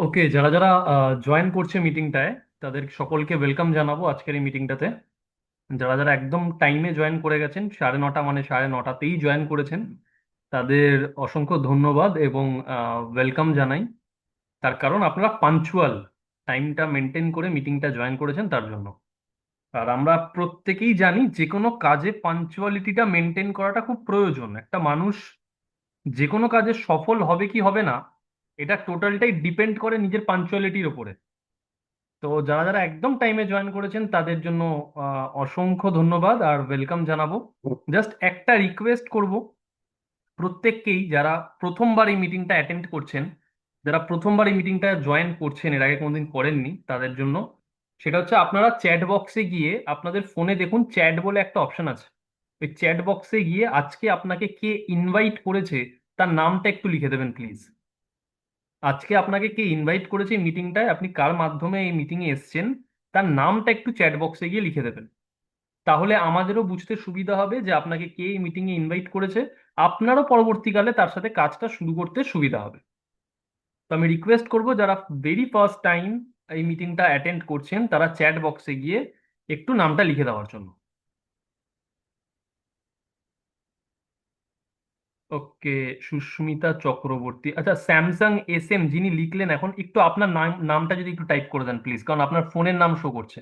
ওকে, যারা যারা জয়েন করছে মিটিংটায় তাদের সকলকে ওয়েলকাম জানাবো আজকের এই মিটিংটাতে। যারা যারা একদম টাইমে জয়েন করে গেছেন, 9:30 মানে 9:30তেই জয়েন করেছেন, তাদের অসংখ্য ধন্যবাদ এবং ওয়েলকাম জানাই। তার কারণ আপনারা পাঞ্চুয়াল টাইমটা মেনটেন করে মিটিংটা জয়েন করেছেন তার জন্য। আর আমরা প্রত্যেকেই জানি যে কোনো কাজে পাঞ্চুয়ালিটিটা মেনটেন করাটা খুব প্রয়োজন। একটা মানুষ যে কোনো কাজে সফল হবে কি হবে না, এটা টোটালটাই ডিপেন্ড করে নিজের পাঞ্চুয়ালিটির উপরে। তো যারা যারা একদম টাইমে জয়েন করেছেন তাদের জন্য অসংখ্য ধন্যবাদ আর ওয়েলকাম জানাবো। জাস্ট একটা রিকোয়েস্ট করব প্রত্যেককেই, যারা প্রথমবার এই মিটিংটা অ্যাটেন্ড করছেন, যারা প্রথমবার এই মিটিংটা জয়েন করছেন, এর আগে কোনোদিন করেননি, তাদের জন্য সেটা হচ্ছে আপনারা চ্যাট বক্সে গিয়ে আপনাদের ফোনে দেখুন চ্যাট বলে একটা অপশন আছে। ওই চ্যাট বক্সে গিয়ে আজকে আপনাকে কে ইনভাইট করেছে তার নামটা একটু লিখে দেবেন প্লিজ। আজকে আপনাকে কে ইনভাইট করেছে এই মিটিংটায়, আপনি কার মাধ্যমে এই মিটিং এ এসেছেন, তার নামটা একটু চ্যাট বক্সে গিয়ে লিখে দেবেন। তাহলে আমাদেরও বুঝতে সুবিধা হবে যে আপনাকে কে এই মিটিং এ ইনভাইট করেছে, আপনারও পরবর্তীকালে তার সাথে কাজটা শুরু করতে সুবিধা হবে। তো আমি রিকোয়েস্ট করব যারা ভেরি ফার্স্ট টাইম এই মিটিংটা অ্যাটেন্ড করছেন তারা চ্যাট বক্সে গিয়ে একটু নামটা লিখে দেওয়ার জন্য। ওকে, সুস্মিতা চক্রবর্তী, আচ্ছা স্যামসাং এস এম যিনি লিখলেন, এখন একটু আপনার নামটা যদি একটু টাইপ করে দেন প্লিজ, কারণ আপনার ফোনের নাম শো করছে।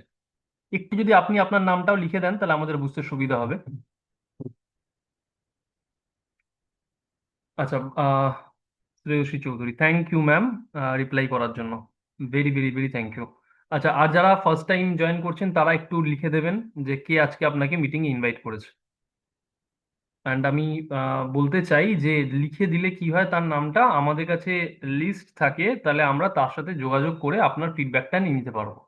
একটু যদি আপনি আপনার নামটাও লিখে দেন তাহলে আমাদের বুঝতে সুবিধা হবে। আচ্ছা, Shreyasi Chowdhury, thank you ma'am reply করার জন্য। Very very very thank you. আচ্ছা, আর যারা ফার্স্ট টাইম জয়েন করছেন তারা একটু লিখে দেবেন যে কে আজকে আপনাকে মিটিং এ ইনভাইট করেছে। অ্যান্ড আমি বলতে চাই যে লিখে দিলে কি হয়, তার নামটা আমাদের কাছে লিস্ট থাকে, তাহলে আমরা তার সাথে যোগাযোগ করে আপনার ফিডব্যাকটা নিয়ে নিতে পারবো।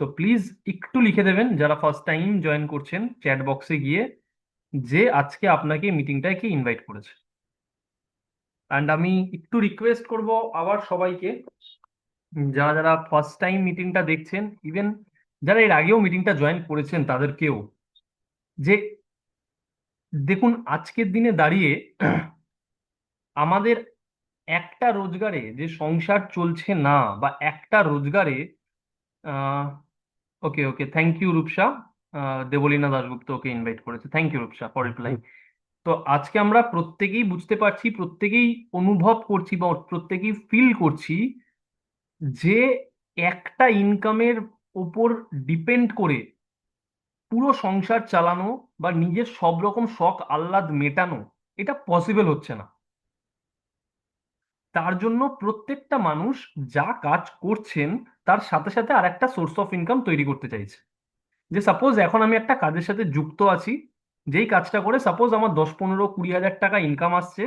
তো প্লিজ একটু লিখে দেবেন যারা ফার্স্ট টাইম জয়েন করছেন চ্যাট বক্সে গিয়ে যে আজকে আপনাকে মিটিংটায় কে ইনভাইট করেছে। অ্যান্ড আমি একটু রিকোয়েস্ট করব আবার সবাইকে, যারা যারা ফার্স্ট টাইম মিটিংটা দেখছেন, ইভেন যারা এর আগেও মিটিংটা জয়েন করেছেন তাদেরকেও, যে দেখুন আজকের দিনে দাঁড়িয়ে আমাদের একটা রোজগারে যে সংসার চলছে না, বা একটা রোজগারে ah okay okay, thank you Rupsa. Debolina Dasgupta ওকে ইনভাইট করেছে, thank you Rupsa for reply. তো আজকে আমরা প্রত্যেকেই বুঝতে পারছি, প্রত্যেকেই অনুভব করছি বা প্রত্যেকেই ফিল করছি যে একটা ইনকামের ওপর ডিপেন্ড করে পুরো সংসার চালানো বা নিজের সব রকম শখ আহ্লাদ মেটানো, এটা পসিবল হচ্ছে না। তার জন্য প্রত্যেকটা মানুষ যা কাজ করছেন তার সাথে সাথে আর একটা সোর্স অফ ইনকাম তৈরি করতে চাইছে। যে সাপোজ এখন আমি একটা কাজের সাথে যুক্ত আছি, যেই কাজটা করে সাপোজ আমার 10, 15, 20 হাজার টাকা ইনকাম আসছে।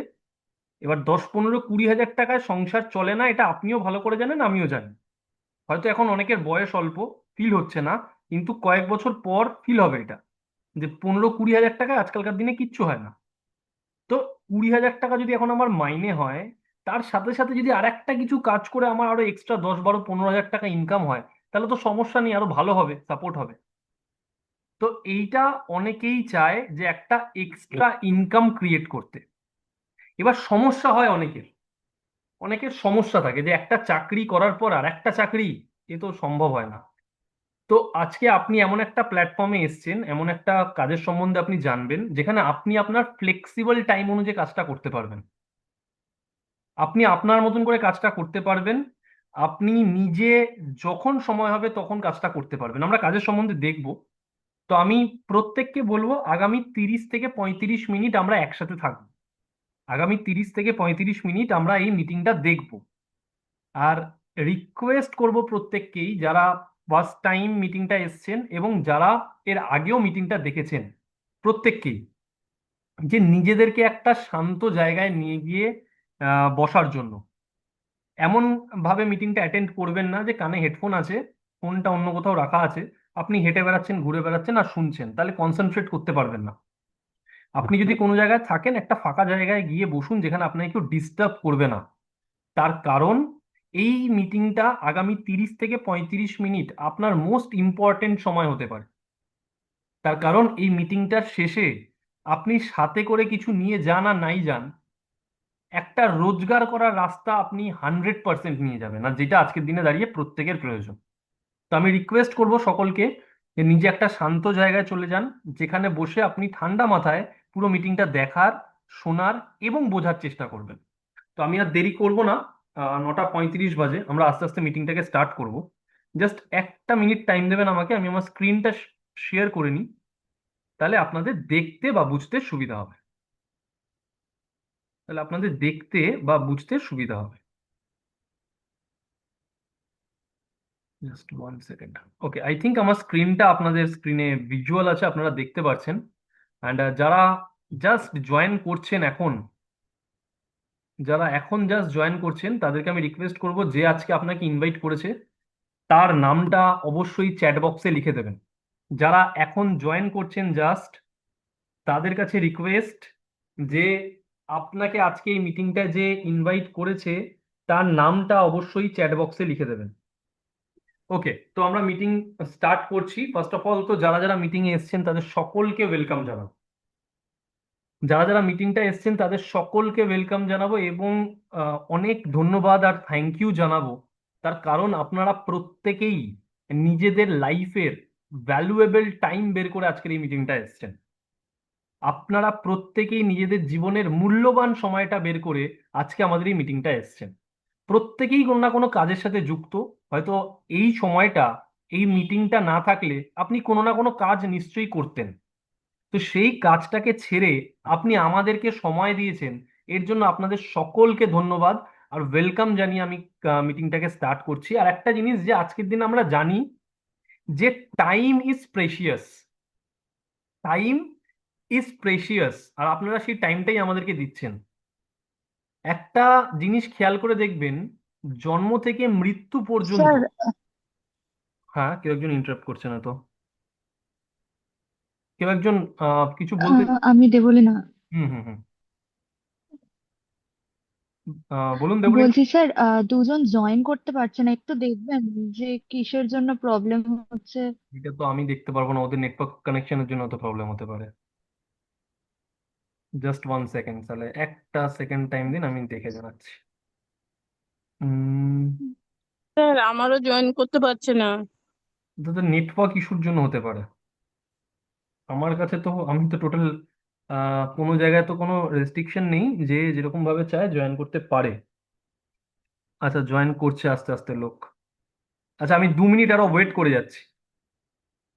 এবার 10, 15, 20 হাজার টাকায় সংসার চলে না, এটা আপনিও ভালো করে জানেন, আমিও জানি। হয়তো এখন অনেকের বয়স অল্প, ফিল হচ্ছে না, কিন্তু কয়েক বছর পর ফিল হবে এটা, যে 15, 20 হাজার টাকায় আজকালকার দিনে কিচ্ছু হয় না। তো 20 হাজার টাকা যদি এখন আমার মাইনে হয়, তার সাথে সাথে যদি আর একটা কিছু কাজ করে আমার আরো এক্সট্রা 10, 12, 15 হাজার টাকা ইনকাম হয়, তাহলে তো সমস্যা নেই, আরো ভালো হবে, সাপোর্ট হবে। তো এইটা অনেকেই চায় যে একটা এক্সট্রা ইনকাম ক্রিয়েট করতে। এবার সমস্যা হয় অনেকের, অনেকের সমস্যা থাকে যে একটা চাকরি করার পর আর একটা চাকরি, এ তো সম্ভব হয় না। তো আজকে আপনি এমন একটা প্ল্যাটফর্মে এসেছেন, এমন একটা কাজের সম্বন্ধে আপনি জানবেন যেখানে আপনি আপনার ফ্লেক্সিবল টাইম অনুযায়ী কাজটা করতে পারবেন। আপনি আপনার মতন করে কাজটা করতে পারবেন। আপনি নিজে যখন সময় হবে তখন কাজটা করতে পারবেন। আমরা কাজের সম্বন্ধে দেখব। তো আমি প্রত্যেককে বলবো আগামী 30 থেকে 35 মিনিট আমরা একসাথে থাকবো। আগামী 30 থেকে 35 মিনিট আমরা এই মিটিংটা দেখব। আর রিকোয়েস্ট করব প্রত্যেককেই, যারা ফার্স্ট টাইম মিটিংটা এসছেন এবং যারা এর আগেও মিটিংটা দেখেছেন, প্রত্যেককেই যে নিজেদেরকে একটা শান্ত জায়গায় নিয়ে গিয়ে বসার জন্য। এমন ভাবে মিটিংটা অ্যাটেন্ড করবেন না যে কানে হেডফোন আছে, ফোনটা অন্য কোথাও রাখা আছে, আপনি হেঁটে বেড়াচ্ছেন, ঘুরে বেড়াচ্ছেন আর শুনছেন, তাহলে কনসেন্ট্রেট করতে পারবেন না। আপনি যদি কোনো জায়গায় থাকেন, একটা ফাঁকা জায়গায় গিয়ে বসুন যেখানে আপনাকে কেউ ডিস্টার্ব করবে না। তার কারণ এই মিটিংটা আগামী 30 থেকে 35 মিনিট আপনার মোস্ট ইম্পর্টেন্ট সময় হতে পারে। তার কারণ এই মিটিংটার শেষে আপনি সাথে করে কিছু নিয়ে যান আর নাই যান, একটা রোজগার করার রাস্তা আপনি 100% নিয়ে যাবেন, আর যেটা আজকের দিনে দাঁড়িয়ে প্রত্যেকের প্রয়োজন। তো আমি রিকোয়েস্ট করব সকলকে যে নিজে একটা শান্ত জায়গায় চলে যান, যেখানে বসে আপনি ঠান্ডা মাথায় পুরো মিটিংটা দেখার, শোনার এবং বোঝার চেষ্টা করবেন। তো আমি আর দেরি করব না, 9:35 বাজে, আমরা আস্তে আস্তে মিটিংটাকে স্টার্ট করব। জাস্ট একটা মিনিট টাইম দেবেন আমাকে, আমি আমার স্ক্রিনটা শেয়ার করে নিই, তাহলে আপনাদের দেখতে বা বুঝতে সুবিধা হবে। তাহলে আপনাদের দেখতে বা বুঝতে সুবিধা হবে। Just 1 second. Okay, I think আমার স্ক্রিনটা আপনাদের স্ক্রিনে ভিজুয়াল আছে, আপনারা দেখতে পাচ্ছেন। অ্যান্ড যারা জাস্ট জয়েন করছেন এখন, যারা এখন জাস্ট জয়েন করছেন তাদেরকে আমি রিকোয়েস্ট করব, যে আজকে আপনাকে ইনভাইট করেছে তার নামটা অবশ্যই চ্যাট বক্সে লিখে দেবেন। যারা এখন জয়েন করছেন জাস্ট, তাদের কাছে রিকোয়েস্ট যে আপনাকে আজকে এই মিটিংটা যে ইনভাইট করেছে তার নামটা অবশ্যই চ্যাট বক্সে লিখে দেবেন। ওকে, তো আমরা মিটিং স্টার্ট করছি। ফার্স্ট অফ অল, তো যারা যারা মিটিং এ এসেছেন তাদের সকলকে ওয়েলকাম জানাবো। যারা যারা মিটিংটা এসেছেন তাদের সকলকে ওয়েলকাম জানাবো, এবং অনেক ধন্যবাদ আর থ্যাংক ইউ জানাবো। তার কারণ আপনারা প্রত্যেকেই নিজেদের লাইফের ভ্যালুয়েবল টাইম বের করে আজকের এই মিটিংটা এসেছেন। আপনারা প্রত্যেকেই নিজেদের জীবনের মূল্যবান সময়টা বের করে আজকে আমাদের এই মিটিংটা এসেছেন। প্রত্যেকেই কোনো না কোনো কাজের সাথে যুক্ত। হয়তো এই সময়টা, এই মিটিংটা না থাকলে আপনি কোনো না কোনো কাজ নিশ্চয়ই করতেন। তো সেই কাজটাকে ছেড়ে আপনি আমাদেরকে সময় দিয়েছেন, এর জন্য আপনাদের সকলকে ধন্যবাদ আর ওয়েলকাম জানিয়ে আমি মিটিংটাকে স্টার্ট করছি। আর একটা জিনিস যে আজকের দিন আমরা জানি যে time is precious, time is precious, আর আপনারা সেই টাইমটাই আমাদেরকে দিচ্ছেন। একটা জিনিস খেয়াল করে দেখবেন, জন্ম থেকে মৃত্যু পর্যন্ত। স্যার, হ্যাঁ, কেউ একজন ইন্টারাপ্ট করছে না তো? কেউ একজন কিছু বলতে? আমি দেবলীনা হুম হুম হুম। বলুন দেবলীনা। বলছি। স্যার, দুজন জয়েন করতে পারছে না, একটু দেখবেন যে কিসের জন্য প্রবলেম হচ্ছে। এটা তো আমি দেখতে পারবো না, ওদের নেটওয়ার্ক কানেকশনের জন্য তো প্রবলেম হতে পারে। জাস্ট 1 সেকেন্ড, তাহলে একটা সেকেন্ড টাইম দিন, আমি দেখে জানাচ্ছি। উম স্যার আমারও জয়েন করতে পারছে না। তাদের নেটওয়ার্ক ইস্যুর জন্য হতে পারে। আমার কাছে তো, আমি তো টোটাল কোনো জায়গায় তো কোনো রেস্ট্রিকশন নেই, যে যেরকম ভাবে চায় জয়েন করতে পারে। আচ্ছা, জয়েন করছে আস্তে আস্তে লোক। আচ্ছা, আমি 2 মিনিট আরো ওয়েট করে যাচ্ছি।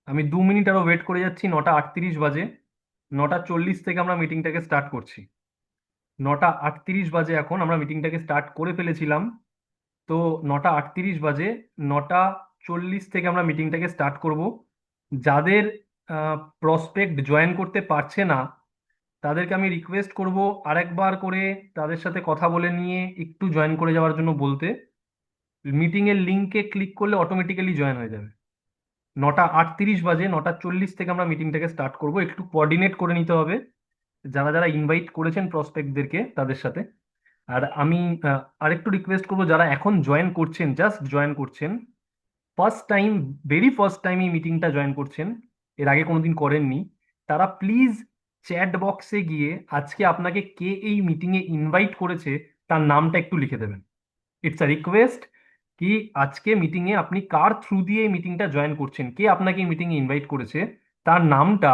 আমি 2 মিনিট আরো ওয়েট করে যাচ্ছি। 9:38 বাজে, 9:40 থেকে আমরা মিটিংটাকে স্টার্ট করছি। 9:38 বাজে, এখন আমরা মিটিংটাকে স্টার্ট করে ফেলেছিলাম। তো 9:38 বাজে, 9:40 থেকে আমরা মিটিংটাকে স্টার্ট করব। যাদের প্রসপেক্ট জয়েন করতে পারছে না তাদেরকে আমি রিকোয়েস্ট করব আরেকবার করে তাদের সাথে কথা বলে নিয়ে একটু জয়েন করে যাওয়ার জন্য বলতে। মিটিং এর লিঙ্কে ক্লিক করলে অটোমেটিক্যালি জয়েন হয়ে যাবে। 9:38 বাজে, 9:40 থেকে আমরা মিটিংটাকে স্টার্ট করব। একটু কোঅর্ডিনেট করে নিতে হবে যারা যারা ইনভাইট করেছেন প্রসপেক্টদেরকে, তাদের সাথে। আর আমি আরেকটু রিকোয়েস্ট করবো, যারা এখন জয়েন করছেন, জাস্ট জয়েন করছেন, first time, very first time এই মিটিংটা জয়েন করছেন, এর আগে কোনোদিন করেননি, তারা প্লিজ চ্যাট বক্সে গিয়ে আজকে আপনাকে কে এই মিটিংয়ে ইনভাইট করেছে তার নামটা একটু লিখে দেবেন। ইটস আ রিকোয়েস্ট, কি আজকে মিটিংয়ে আপনি কার থ্রু দিয়ে এই মিটিংটা জয়েন করছেন, কে আপনাকে এই মিটিংয়ে ইনভাইট করেছে তার নামটা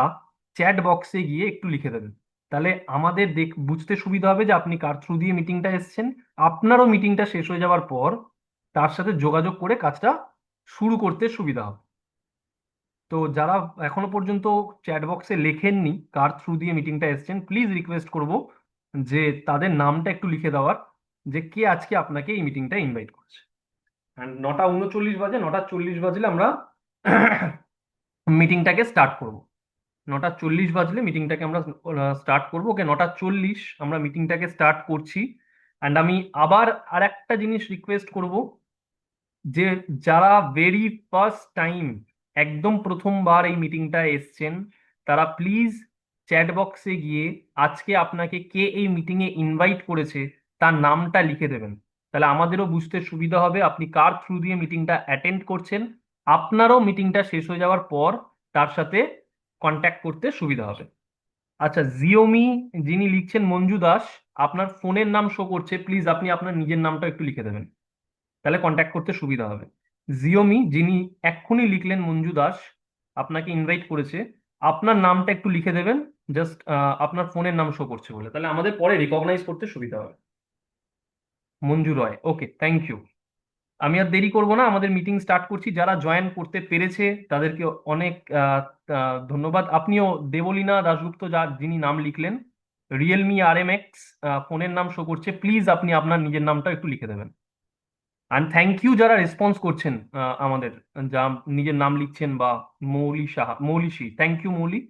চ্যাট বক্সে গিয়ে একটু লিখে দেবেন। তাহলে আমাদের বুঝতে সুবিধা হবে যে আপনি কার থ্রু দিয়ে মিটিংটা এসেছেন। আপনারও মিটিংটা শেষ হয়ে যাওয়ার পর তার সাথে যোগাযোগ করে কাজটা শুরু করতে সুবিধা হবে। তো যারা এখনো পর্যন্ত চ্যাট বক্সে লেখেননি কার থ্রু দিয়ে মিটিংটা এসেছেন, প্লিজ রিকোয়েস্ট করব যে তাদের নামটা একটু লিখে দেওয়ার, যে কে আজকে আপনাকে এই মিটিংটা ইনভাইট করেছে। And 9:39 বাজে, 9:40 বাজলে আমরা মিটিংটাকে স্টার্ট করব। 9:40 বাজলে মিটিংটাকে আমরা স্টার্ট করব। ওকে, 9:40 আমরা মিটিংটাকে স্টার্ট করছি। অ্যান্ড আমি আবার আর একটা জিনিস রিকোয়েস্ট করব, যে যারা ভেরি ফার্স্ট টাইম, একদম প্রথমবার এই মিটিংটায় এসছেন, তারা প্লিজ চ্যাট বক্সে গিয়ে আজকে আপনাকে কে এই মিটিংয়ে ইনভাইট করেছে তার নামটা লিখে দেবেন। তাহলে আমাদেরও বুঝতে সুবিধা হবে আপনি কার থ্রু দিয়ে মিটিংটা অ্যাটেন্ড করছেন। আপনারও মিটিংটা শেষ হয়ে যাওয়ার পর তার সাথে কন্ট্যাক্ট করতে সুবিধা হবে। আচ্ছা, জিওমি যিনি লিখছেন, মঞ্জু দাস, আপনার ফোনের নাম শো করছে, প্লিজ আপনি আপনার নিজের নামটা একটু লিখে দেবেন, তাহলে কন্ট্যাক্ট করতে সুবিধা হবে। জিওমি, যিনি এক্ষুনি লিখলেন মঞ্জু দাস, আপনাকে ইনভাইট করেছে, আপনার নামটা একটু লিখে দেবেন, জাস্ট আপনার ফোনের নাম শো করছে বলে, তাহলে আমাদের পরে রিকগনাইজ করতে সুবিধা হবে। মঞ্জু রয়, ওকে, থ্যাংক ইউ। আমি আর দেরি করব না, আমাদের মিটিং স্টার্ট করছি। যারা জয়েন করতে পেরেছে তাদেরকে অনেক ধন্যবাদ। আপনিও দেবলীনা দাশগুপ্ত, যিনি নাম লিখলেন, রিয়েলমি RMX ফোনের নাম শো করছে, প্লিজ আপনি আপনার নিজের নামটা একটু লিখে দেবেন। অ্যান্ড থ্যাংক ইউ যারা রেসপন্স করছেন, আমাদের যা নিজের নাম লিখছেন, বা Mouli Saha, Moulishi, thank you Mouli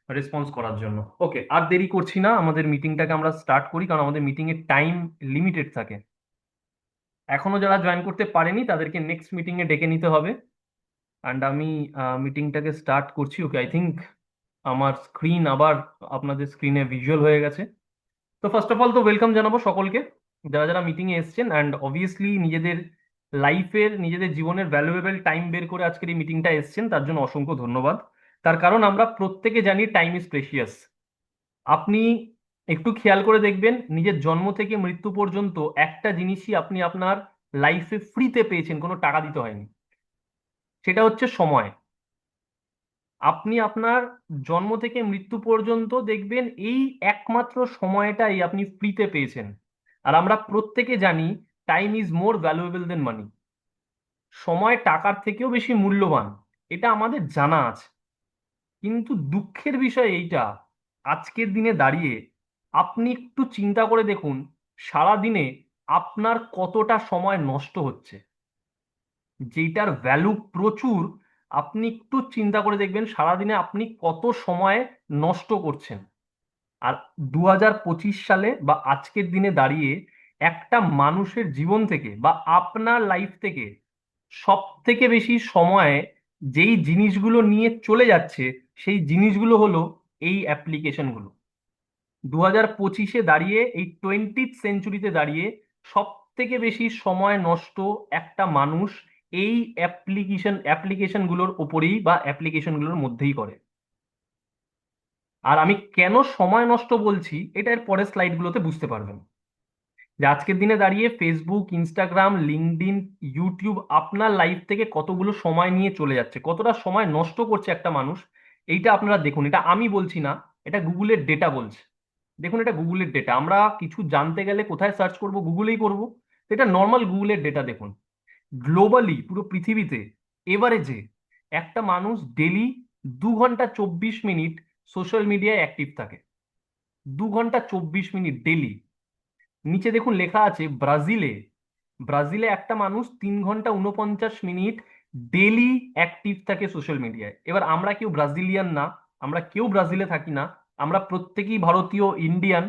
response করার জন্য। ওকে, আর দেরি করছি না, আমাদের মিটিংটাকে আমরা স্টার্ট করি, কারণ আমাদের মিটিং এর টাইম লিমিটেড থাকে। এখনো যারা জয়েন করতে পারেনি তাদেরকে নেক্সট মিটিং এ ডেকে নিতে হবে। অ্যান্ড আমি মিটিংটাকে স্টার্ট করছি। ওকে, আই থিঙ্ক আমার স্ক্রিন আবার আপনাদের স্ক্রিনে ভিজুয়াল হয়ে গেছে। তো ফার্স্ট অফ অল তো ওয়েলকাম জানাবো সকলকে, যারা যারা মিটিং এ এসেছেন, অ্যান্ড অবভিয়াসলি নিজেদের লাইফের, নিজেদের জীবনের ভ্যালুয়েবল টাইম বের করে আজকের এই মিটিংটা এসেছেন, তার জন্য অসংখ্য ধন্যবাদ। তার কারণ আমরা প্রত্যেকে জানি টাইম ইজ প্রেশিয়াস। আপনি একটু খেয়াল করে দেখবেন, নিজের জন্ম থেকে মৃত্যু পর্যন্ত একটা জিনিসই আপনি আপনার লাইফে ফ্রিতে পেয়েছেন, কোনো টাকা দিতে হয়নি, সেটা হচ্ছে সময়। আপনি আপনার জন্ম থেকে মৃত্যু পর্যন্ত দেখবেন এই একমাত্র সময়টাই আপনি ফ্রিতে পেয়েছেন। আর আমরা প্রত্যেকে জানি time is more valuable than money. সময় টাকার থেকেও বেশি মূল্যবান, এটা আমাদের জানা আছে। কিন্তু দুঃখের বিষয় এইটা, আজকের দিনে দাঁড়িয়ে আপনি একটু চিন্তা করে দেখুন, সারা দিনে আপনার কতটা সময় নষ্ট হচ্ছে, যেটার ভ্যালু প্রচুর। আপনি একটু চিন্তা করে দেখবেন সারাদিনে আপনি কত সময় নষ্ট করছেন। আর 2025 সালে বা আজকের দিনে দাঁড়িয়ে একটা মানুষের জীবন থেকে বা আপনার লাইফ থেকে সব থেকে বেশি সময় যেই জিনিসগুলো নিয়ে চলে যাচ্ছে, সেই জিনিসগুলো হলো এই অ্যাপ্লিকেশনগুলো। 2025-এ দাঁড়িয়ে, এই 20th সেঞ্চুরিতে দাঁড়িয়ে সব থেকে বেশি সময় নষ্ট একটা মানুষ এই অ্যাপ্লিকেশনগুলোর ওপরেই বা অ্যাপ্লিকেশনগুলোর মধ্যেই করে। আর আমি কেন সময় নষ্ট বলছি, এটা এর পরের স্লাইডগুলোতে বুঝতে পারবেন, যে আজকের দিনে দাঁড়িয়ে ফেসবুক, ইনস্টাগ্রাম, লিঙ্কডইন, ইউটিউব আপনার লাইফ থেকে কতগুলো সময় নিয়ে চলে যাচ্ছে, কতটা সময় নষ্ট করছে একটা মানুষ। এইটা আপনারা দেখুন, এটা আমি বলছি না, এটা গুগলের ডেটা বলছে। দেখুন, এটা গুগলের ডেটা। আমরা কিছু জানতে গেলে কোথায় সার্চ করব? গুগলেই করব। তো এটা নর্মাল গুগলের ডেটা। দেখুন, গ্লোবালি পুরো পৃথিবীতে এভারেজে একটা মানুষ ডেলি 2 ঘন্টা 24 মিনিট সোশ্যাল মিডিয়ায় অ্যাক্টিভ থাকে। 2 ঘন্টা 24 মিনিট ডেলি। নিচে দেখুন লেখা আছে ব্রাজিলে, ব্রাজিলে একটা মানুষ 3 ঘন্টা 49 মিনিট ডেলি অ্যাক্টিভ থাকে সোশ্যাল মিডিয়ায়। এবার আমরা কেউ ব্রাজিলিয়ান না, আমরা কেউ ব্রাজিলে থাকি না, আমরা প্রত্যেকেই ভারতীয়, ইন্ডিয়ান।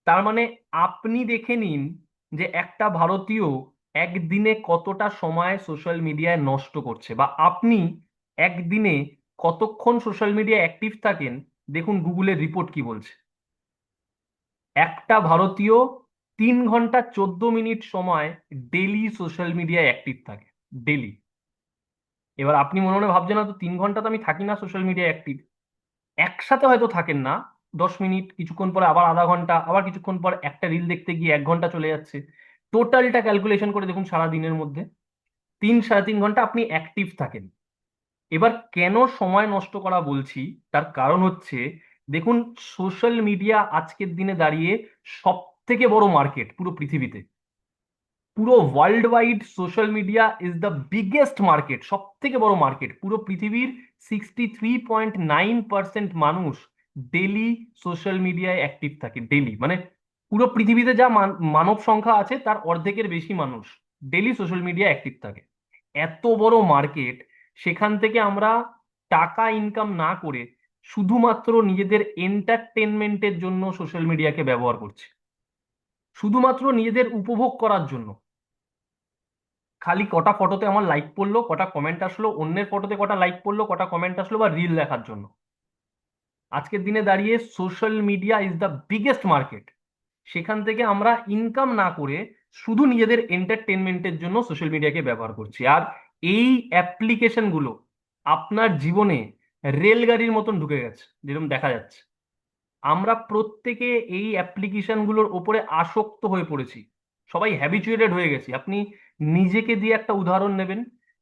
তার মানে আপনি দেখে নিন যে একটা ভারতীয় একদিনে কতটা সময় সোশ্যাল মিডিয়ায় নষ্ট করছে, বা আপনি একদিনে কতক্ষণ সোশ্যাল মিডিয়ায় অ্যাক্টিভ থাকেন। দেখুন গুগলের রিপোর্ট কি বলছে। একটা ভারতীয় 3 ঘন্টা 14 মিনিট সময় ডেলি সোশ্যাল মিডিয়ায় অ্যাক্টিভ থাকে, ডেলি। এবার আপনি মনে মনে ভাবছেন, না তো 3 ঘন্টা তো আমি থাকি না সোশ্যাল মিডিয়ায় অ্যাক্টিভ। একসাথে হয়তো থাকেন না, 10 মিনিট, কিছুক্ষণ পরে আবার আধা ঘন্টা, আবার কিছুক্ষণ পর একটা রিল দেখতে গিয়ে 1 ঘন্টা চলে যাচ্ছে। টোটালটা ক্যালকুলেশন করে দেখুন, সারা দিনের মধ্যে 3 সাড়ে 3 ঘন্টা আপনি অ্যাক্টিভ থাকেন। এবার কেন সময় নষ্ট করা বলছি, তার কারণ হচ্ছে, দেখুন, সোশ্যাল মিডিয়া আজকের দিনে দাঁড়িয়ে সব থেকে বড় মার্কেট পুরো পৃথিবীতে। পুরো world wide social media is the biggest market, সব থেকে বড় মার্কেট পুরো পৃথিবীর। 63.9% মানুষ ডেলি সোশ্যাল মিডিয়ায় অ্যাক্টিভ থাকে, ডেলি। মানে পুরো পৃথিবীতে যা মানব সংখ্যা আছে তার অর্ধেকের বেশি মানুষ ডেলি সোশ্যাল মিডিয়ায় অ্যাক্টিভ থাকে। এত বড় মার্কেট, সেখান থেকে আমরা টাকা ইনকাম না করে শুধুমাত্র নিজেদের এন্টারটেনমেন্টের জন্য সোশ্যাল মিডিয়াকে ব্যবহার করছি, শুধুমাত্র নিজেদের উপভোগ করার জন্য। খালি কটা ফটোতে আমার লাইক পড়লো, কটা কমেন্ট আসলো, অন্যের ফটোতে কটা লাইক পড়লো, কটা কমেন্ট আসলো, বা রিল দেখার জন্য। আজকের দিনে দাঁড়িয়ে social media is the biggest market. সেখান থেকে আমরা ইনকাম না করে শুধু নিজেদের এন্টারটেনমেন্টের জন্য সোশ্যাল মিডিয়াকে ব্যবহার করছি। আর এই অ্যাপ্লিকেশনগুলো আপনার জীবনে রেলগাড়ির মতন ঢুকে গেছে, যেরকম দেখা যাচ্ছে। আমরা প্রত্যেকে এই অ্যাপ্লিকেশনগুলোর ওপরে আসক্ত হয়ে পড়েছি, সবাই হ্যাবিচুয়েটেড হয়ে গেছি। আপনি নিজেকে দিয়ে একটা উদাহরণ নেবেন,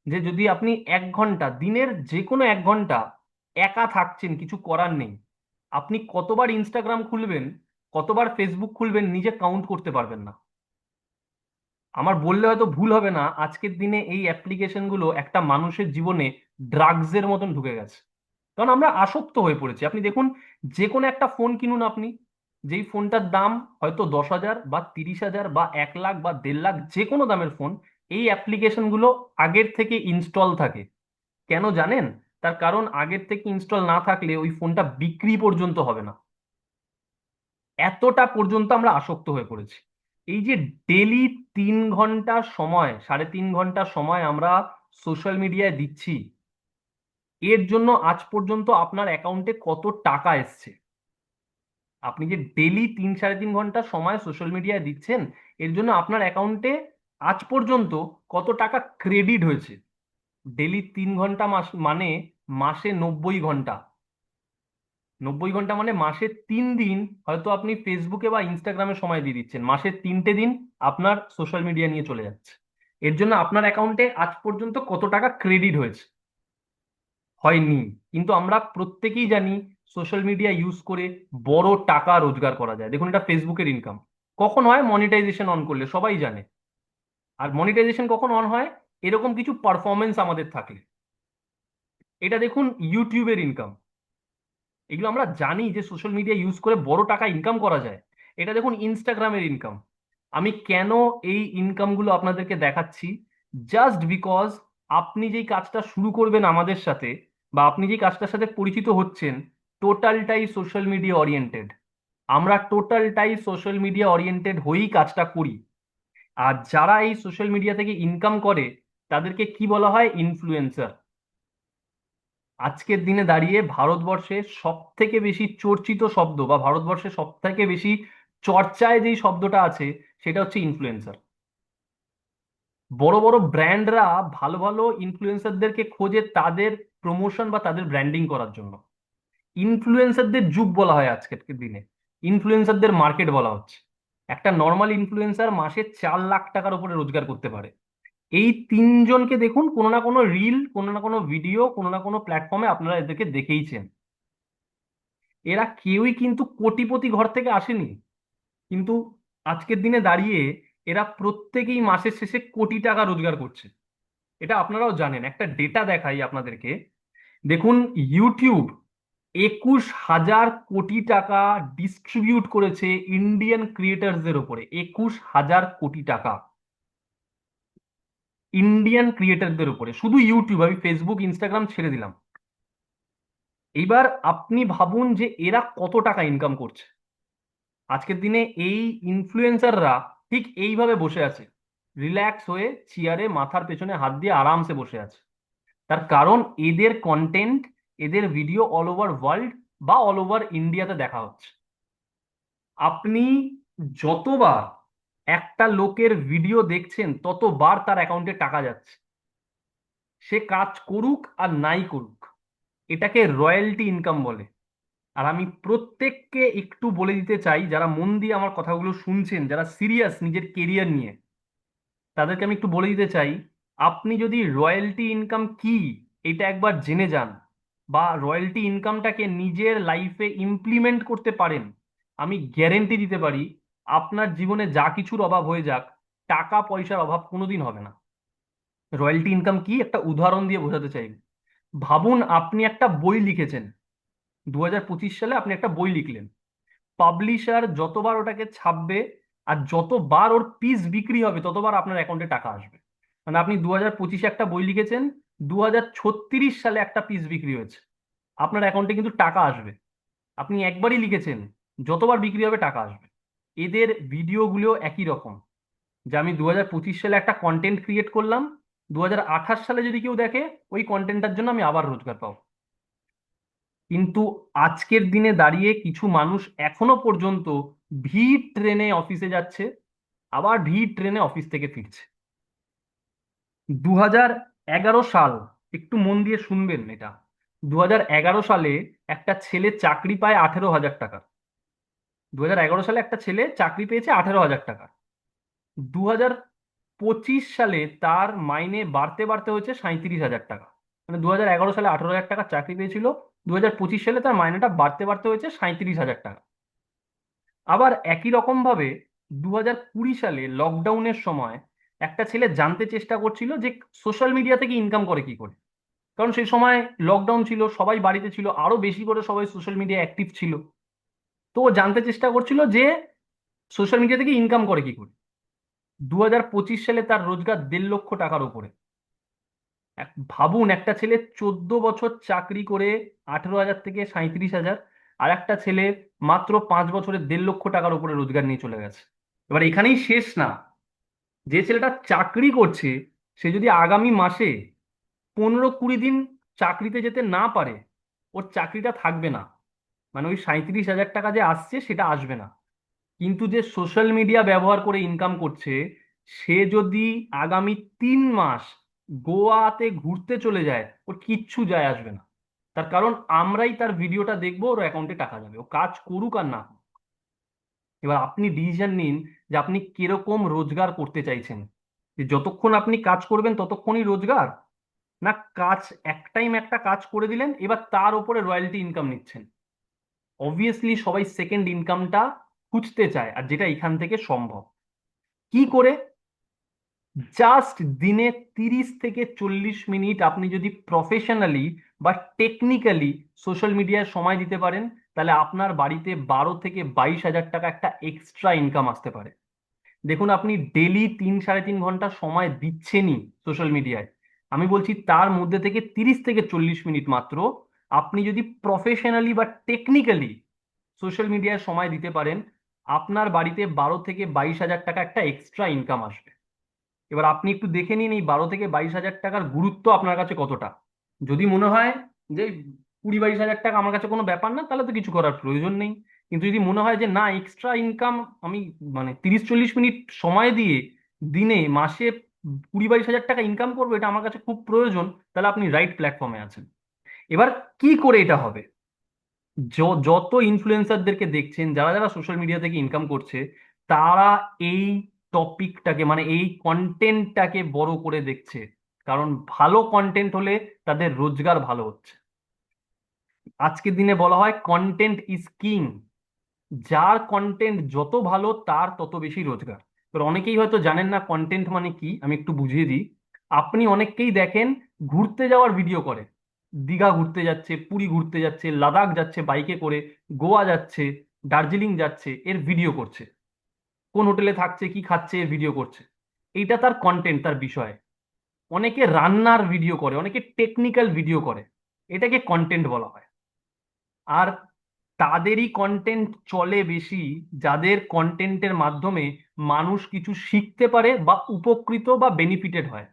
যে যদি আপনি 1 ঘন্টা, দিনের যে কোনো 1 ঘন্টা একা থাকছেন, কিছু করার নেই, আপনি কতবার ইনস্টাগ্রাম খুলবেন, কতবার ফেসবুক খুলবেন, নিজে কাউন্ট করতে পারবেন না। আমার বললে হয়তো ভুল হবে না, আজকের দিনে এই অ্যাপ্লিকেশনগুলো একটা মানুষের জীবনে ড্রাগসের মতন ঢুকে গেছে। কারণ আমরা আসক্ত হয়ে পড়েছি। আপনি দেখুন, যে কোনো একটা ফোন কিনুন আপনি, যেই ফোনটার দাম হয়তো 10,000 বা 30,000 বা 1 লাখ বা 1.5 লাখ, যে কোনো দামের ফোন, এই অ্যাপ্লিকেশনগুলো আগের থেকে ইনস্টল থাকে। কেন জানেন? তার কারণ আগের থেকে ইনস্টল না থাকলে ওই ফোনটা বিক্রি পর্যন্ত হবে না। এতটা পর্যন্ত আমরা আসক্ত হয়ে পড়েছি। এই যে ডেলি 3 ঘন্টা সময়, 3.5 ঘন্টা সময় আমরা সোশ্যাল মিডিয়ায় দিচ্ছি, এর জন্য আজ পর্যন্ত আপনার অ্যাকাউন্টে কত টাকা এসছে? আপনি যে ডেলি 3 সাড়ে 3 ঘন্টা সময় সোশ্যাল মিডিয়ায় দিচ্ছেন, এর জন্য আপনার অ্যাকাউন্টে আজ পর্যন্ত কত টাকা ক্রেডিট হয়েছে? ডেলি 3 ঘন্টা মানে মাসে 90 ঘন্টা। 90 ঘন্টা মানে মাসে 3 দিন হয়তো আপনি ফেসবুকে বা ইনস্টাগ্রামে সময় দিয়ে দিচ্ছেন, মাসে 3টে দিন আপনার সোশ্যাল মিডিয়া নিয়ে চলে যাচ্ছে। এর জন্য আপনার অ্যাকাউন্টে আজ পর্যন্ত কত টাকা ক্রেডিট হয়েছে? হয়নি। কিন্তু আমরা প্রত্যেকেই জানি সোশ্যাল মিডিয়া ইউজ করে বড় টাকা রোজগার করা যায়। দেখুন, এটা ফেসবুকের ইনকাম। কখন হয়? মনিটাইজেশন অন করলে, সবাই জানে। আর মনিটাইজেশন কখন অন হয়? এরকম কিছু পারফরমেন্স আমাদের থাকলে। এটা দেখুন ইউটিউবের ইনকাম। এগুলো আমরা জানি যে সোশ্যাল মিডিয়া ইউজ করে বড় টাকা ইনকাম করা যায়। এটা দেখুন ইনস্টাগ্রামের ইনকাম। আমি কেন এই ইনকামগুলো আপনাদেরকে দেখাচ্ছি? জাস্ট বিকজ আপনি যেই কাজটা শুরু করবেন আমাদের সাথে, বা আপনি যেই কাজটার সাথে পরিচিত হচ্ছেন, টোটালটাই সোশ্যাল মিডিয়া ওরিয়েন্টেড। আমরা টোটালটাই সোশ্যাল মিডিয়া ওরিয়েন্টেড হয়েই কাজটা করি। আর যারা এই সোশ্যাল মিডিয়া থেকে ইনকাম করে, তাদেরকে কি বলা হয়? ইনফ্লুয়েন্সার। আজকের দিনে দাঁড়িয়ে ভারতবর্ষে সব থেকে বেশি চর্চিত শব্দ, বা ভারতবর্ষে সব থেকে বেশি চর্চায় যেই শব্দটা আছে, সেটা হচ্ছে ইনফ্লুয়েন্সার। বড় বড় ব্র্যান্ডরা ভালো ভালো ইনফ্লুয়েন্সারদেরকে খোঁজে তাদের প্রমোশন বা তাদের ব্র্যান্ডিং করার জন্য। ইনফ্লুয়েন্সারদের যুগ বলা হয় আজকের দিনে, ইনফ্লুয়েন্সারদের মার্কেট বলা হচ্ছে। একটা নর্মাল ইনফ্লুয়েন্সার মাসে 4 লাখ টাকার উপরে রোজগার করতে পারে। এই তিনজনকে দেখুন, কোনো না কোনো রিল, কোনো না কোনো ভিডিও, কোনো না কোনো প্ল্যাটফর্মে আপনারা এদেরকে দেখেইছেন। এরা কেউই কিন্তু কোটিপতি ঘর থেকে আসেনি। কিন্তু আজকের দিনে দাঁড়িয়ে এরা প্রত্যেকেই মাসের শেষে কোটি টাকা রোজগার করছে। এটা আপনারাও জানেন। একটা ডেটা দেখাই আপনাদেরকে। দেখুন, ইউটিউব 21,000 কোটি টাকা ডিস্ট্রিবিউট করেছে ইন্ডিয়ান ক্রিয়েটারদের ওপরে। 21,000 কোটি টাকা ইন্ডিয়ান ক্রিয়েটারদের উপরে, শুধু ইউটিউব, আমি ফেসবুক ইনস্টাগ্রাম ছেড়ে দিলাম। এইবার আপনি ভাবুন যে এরা কত টাকা ইনকাম করছে। আজকের দিনে এই ইনফ্লুয়েন্সাররা ঠিক এইভাবে বসে আছে, রিল্যাক্স হয়ে চেয়ারে মাথার পেছনে হাত দিয়ে আরামসে বসে আছে। তার কারণ এদের কন্টেন্ট, এদের ভিডিও অল ওভার ওয়ার্ল্ড বা অল ওভার ইন্ডিয়াতে দেখা হচ্ছে। আপনি যতবার একটা লোকের ভিডিও দেখছেন, ততবার তার অ্যাকাউন্টে টাকা যাচ্ছে, সে কাজ করুক আর নাই করুক। এটাকে রয়্যালটি ইনকাম বলে। আর আমি প্রত্যেককে একটু বলে দিতে চাই, যারা মন দিয়ে আমার কথাগুলো শুনছেন, যারা সিরিয়াস নিজের কেরিয়ার নিয়ে, তাদেরকে আমি একটু বলে দিতে চাই, আপনি যদি রয়্যালটি ইনকাম কি এটা একবার জেনে যান, বা রয়্যালটি ইনকামটাকে নিজের লাইফে ইমপ্লিমেন্ট করতে পারেন, আমি গ্যারেন্টি দিতে পারি আপনার জীবনে যা কিছুর অভাব হয়ে যাক, টাকা পয়সার অভাব কোনোদিন হবে না। রয়্যালটি ইনকাম কি একটা উদাহরণ দিয়ে বোঝাতে চাই। ভাবুন, আপনি একটা বই লিখেছেন, 2025 সালে আপনি একটা বই লিখলেন। পাবলিশার যতবার ওটাকে ছাপবে আর যতবার ওর পিস বিক্রি হবে, ততবার আপনার অ্যাকাউন্টে টাকা আসবে। মানে আপনি 2025-এ একটা বই লিখেছেন, 2036 সালে একটা পিস বিক্রি হয়েছে, আপনার অ্যাকাউন্টে কিন্তু টাকা আসবে। আপনি একবারই লিখেছেন, যতবার বিক্রি হবে টাকা আসবে। এদের ভিডিওগুলো একই রকম, যে আমি 2025 সালে একটা কন্টেন্ট ক্রিয়েট করলাম, 2028 সালে যদি কেউ দেখে, ওই কন্টেন্টটার জন্য আমি আবার রোজগার পাবো। কিন্তু আজকের দিনে দাঁড়িয়ে কিছু মানুষ এখনো পর্যন্ত ভিড় ট্রেনে অফিসে যাচ্ছে, আবার ভিড় ট্রেনে অফিস থেকে ফিরছে। 2011 সাল, একটু মন দিয়ে শুনবেন এটা। 2011 সালে একটা ছেলে চাকরি পায় 18,000 টাকা। 2011 সালে একটা ছেলে চাকরি পেয়েছে 18,000 টাকা। 2025 সালে তার মাইনে বাড়তে বাড়তে হয়েছে 37,000 টাকা। মানে 2011 সালে 18,000 টাকা চাকরি পেয়েছিল, 2025 সালে তার মাইনেটা বাড়তে বাড়তে হয়েছে 37,000 টাকা। আবার একই রকম ভাবে 2020 সালে লকডাউনের সময় একটা ছেলে জানতে চেষ্টা করছিল যে সোশ্যাল মিডিয়া থেকে ইনকাম করে কি করে। কারণ সেই সময় লকডাউন ছিল, সবাই বাড়িতে ছিল, আরো বেশি করে সবাই সোশ্যাল মিডিয়া অ্যাক্টিভ ছিল। তো ও জানতে চেষ্টা করছিল যে সোশ্যাল মিডিয়া থেকে ইনকাম করে কি করে। 2025 সালে তার রোজগার 1.5 লক্ষ টাকার উপরে। ভাবুন, একটা ছেলে 14 বছর চাকরি করে 18,000 থেকে 37,000, আর একটা ছেলে মাত্র 5 বছরে 1.5 লক্ষ টাকার উপরে রোজগার নিয়ে চলে গেছে। এবার এখানেই শেষ না, যে ছেলেটা চাকরি করছে সে যদি আগামী মাসে 15-20 দিন চাকরিতে যেতে না পারে, ওর চাকরিটা থাকবে না। মানে ওই 37,000 টাকা যে আসছে সেটা আসবে না। কিন্তু যে সোশ্যাল মিডিয়া ব্যবহার করে ইনকাম করছে, সে যদি আগামী 3 মাস গোয়াতে ঘুরতে চলে যায়, ওর কিচ্ছু যায় আসবে না। তার কারণ আমরাই তার ভিডিওটা দেখবো, ওর অ্যাকাউন্টে টাকা যাবে, ও কাজ করুক আর না করুক। এবার আপনি ডিসিশন নিন যে আপনি কিরকম রোজগার করতে চাইছেন। যে যতক্ষণ আপনি কাজ করবেন ততক্ষণই রোজগার, না কাজ এক টাইম একটা কাজ করে দিলেন এবার তার উপরে রয়্যালটি ইনকাম নিচ্ছেন। অবভিয়াসলি সবাই সেকেন্ড ইনকামটা খুঁজতে চায়, আর যেটা এখান থেকে সম্ভব। কি করে? জাস্ট দিনে 30 থেকে 40 মিনিট আপনি যদি প্রফেশনালি বা টেকনিক্যালি সোশ্যাল মিডিয়ায় সময় দিতে পারেন, তাহলে আপনার বাড়িতে 12 থেকে 22 হাজার টাকা একটা এক্সট্রা ইনকাম আসতে পারে। দেখুন, আপনি ডেলি 3-3.5 ঘন্টা সময় দিচ্ছেনই সোশ্যাল মিডিয়ায়। আমি বলছি তার মধ্যে থেকে 30 থেকে 40 মিনিট মাত্র আপনি যদি প্রফেশনালি বা টেকনিক্যালি সোশ্যাল মিডিয়ায় সময় দিতে পারেন, আপনার বাড়িতে 12 থেকে 22 হাজার টাকা একটা এক্সট্রা ইনকাম আসবে। এবার আপনি একটু দেখে নিন এই 12 থেকে 22 হাজার টাকার গুরুত্ব আপনার কাছে কতটা। যদি মনে হয় যে 20-22 হাজার টাকা আমার কাছে কোনো ব্যাপার না, তাহলে তো কিছু করার প্রয়োজন নেই। কিন্তু যদি মনে হয় যে না, এক্সট্রা ইনকাম আমি মানে 30-40 মিনিট সময় দিয়ে দিনে মাসে 20-22 হাজার টাকা ইনকাম করবো, এটা আমার কাছে খুব প্রয়োজন, তাহলে আপনি রাইট প্ল্যাটফর্মে আছেন। এবার কি করে এটা হবে? যত ইনফ্লুয়েন্সারদেরকে দেখছেন, যারা যারা সোশ্যাল মিডিয়া থেকে ইনকাম করছে, তারা এই টপিকটাকে মানে এই কন্টেন্টটাকে বড় করে দেখছে। কারণ ভালো কন্টেন্ট হলে তাদের রোজগার ভালো হচ্ছে। আজকের দিনে বলা হয় কন্টেন্ট ইজ কিং। যার কন্টেন্ট যত ভালো তার তত বেশি রোজগার। এবার অনেকেই হয়তো জানেন না কন্টেন্ট মানে কি, আমি একটু বুঝিয়ে দিই। আপনি অনেককেই দেখেন ঘুরতে যাওয়ার ভিডিও করে, দীঘা ঘুরতে যাচ্ছে, পুরী ঘুরতে যাচ্ছে, লাদাখ যাচ্ছে বাইকে করে, গোয়া যাচ্ছে, দার্জিলিং যাচ্ছে, এর ভিডিও করছে। কোন হোটেলে থাকছে, কি খাচ্ছে, এর ভিডিও করছে। এইটা তার কন্টেন্ট, তার বিষয়। অনেকে রান্নার ভিডিও করে, অনেকে টেকনিক্যাল ভিডিও করে, এটাকে কন্টেন্ট বলা হয়। আর তাদেরই কন্টেন্ট চলে বেশি, যাদের কন্টেন্টের মাধ্যমে মানুষ কিছু শিখতে পারে বা উপকৃত বা বেনিফিটেড হয়।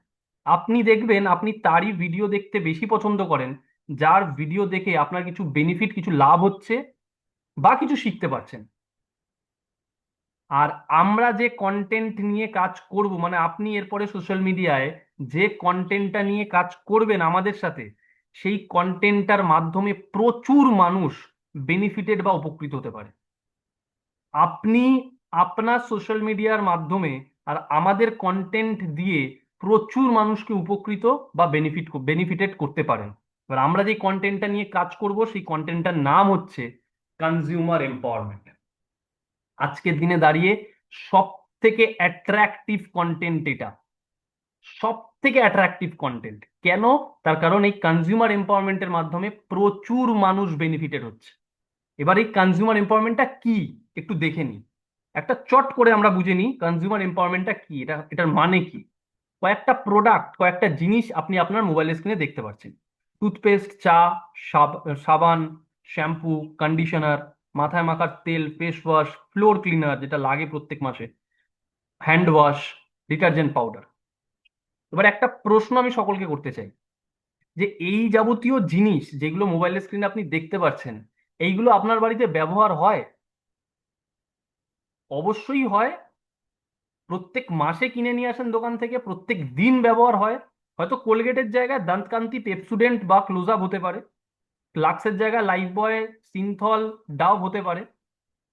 আপনি দেখবেন আপনি তারই ভিডিও দেখতে বেশি পছন্দ করেন, যার ভিডিও দেখে আপনার কিছু বেনিফিট, কিছু লাভ হচ্ছে বা কিছু শিখতে পারছেন। আর আমরা যে কন্টেন্ট নিয়ে কাজ করব, মানে আপনি এরপরে সোশ্যাল মিডিয়ায় যে কন্টেন্টটা নিয়ে কাজ করবেন আমাদের সাথে, সেই কন্টেন্টটার মাধ্যমে প্রচুর মানুষ বেনিফিটেড বা উপকৃত হতে পারে। আপনি আপনার সোশ্যাল মিডিয়ার মাধ্যমে আর আমাদের কন্টেন্ট দিয়ে প্রচুর মানুষকে উপকৃত বা বেনিফিটেড করতে পারেন। এবার আমরা যে কন্টেন্টটা নিয়ে কাজ করব সেই কন্টেন্টটার নাম হচ্ছে কনজিউমার এম্পাওয়ারমেন্ট। আজকের দিনে দাঁড়িয়ে সব থেকে অ্যাট্রাকটিভ কন্টেন্ট এটা, সব থেকে অ্যাট্রাকটিভ কন্টেন্ট কেন? তার কারণ এই কনজিউমার এম্পাওয়ারমেন্টের মাধ্যমে প্রচুর মানুষ বেনিফিটেড হচ্ছে। এবার এই কনজিউমার এম্পাওয়ারমেন্টটা কি একটু দেখে নিই। একটা চট করে আমরা বুঝে নিই কনজিউমার এম্পাওয়ারমেন্টটা কি, এটার মানে কি। কয়েকটা প্রোডাক্ট, কয়েকটা জিনিস আপনি আপনার মোবাইল স্ক্রিনে দেখতে পাচ্ছেন। টুথপেস্ট, চা, সাবান, শ্যাম্পু, কন্ডিশনার, মাথায় মাখার তেল, ফেস ওয়াশ, ফ্লোর ক্লিনার যেটা লাগে প্রত্যেক মাসে, হ্যান্ড ওয়াশ, ডিটারজেন্ট পাউডার। এবার একটা প্রশ্ন আমি সকলকে করতে চাই, যে এই যাবতীয় জিনিস যেগুলো মোবাইল স্ক্রিনে আপনি দেখতে পাচ্ছেন, এইগুলো আপনার বাড়িতে ব্যবহার হয়? অবশ্যই হয়। প্রত্যেক মাসে কিনে নিয়ে আসেন দোকান থেকে, প্রত্যেক দিন ব্যবহার হয়। হয়তো কোলগেটের জায়গায় দান্তকান্তি, পেপসুডেন্ট বা ক্লোজআপ হতে পারে, ফ্লাক্সের জায়গায় লাইফবয়, সিনথল, ডাভ হতে পারে।